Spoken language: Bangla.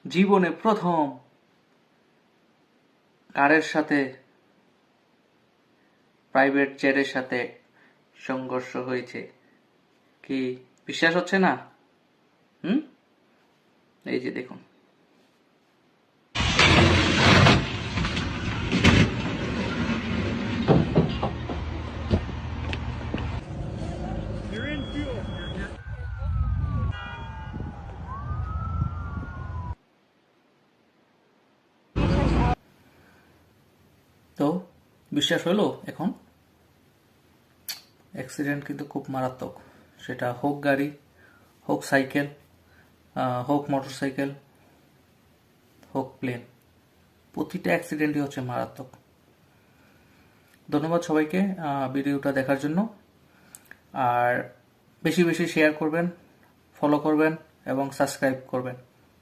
জীবনে প্রথম কারের সাথে, প্রাইভেট জেটের সাথে সংঘর্ষ হয়েছে। কি বিশ্বাস হচ্ছে না? এই যে দেখুন। তো বিশ্বাস হলো এখন? অ্যাক্সিডেন্ট কিন্তু খুব মারাত্মক, সেটা হোক গাড়ি, হোক সাইকেল, হোক মোটরসাইকেল, হোক প্লেন, প্রতিটা অ্যাক্সিডেন্টই হচ্ছে মারাত্মক। ধন্যবাদ সবাইকে ভিডিওটা দেখার জন্য। আর বেশি বেশি শেয়ার করবেন, ফলো করবেন এবং সাবস্ক্রাইব করবেন।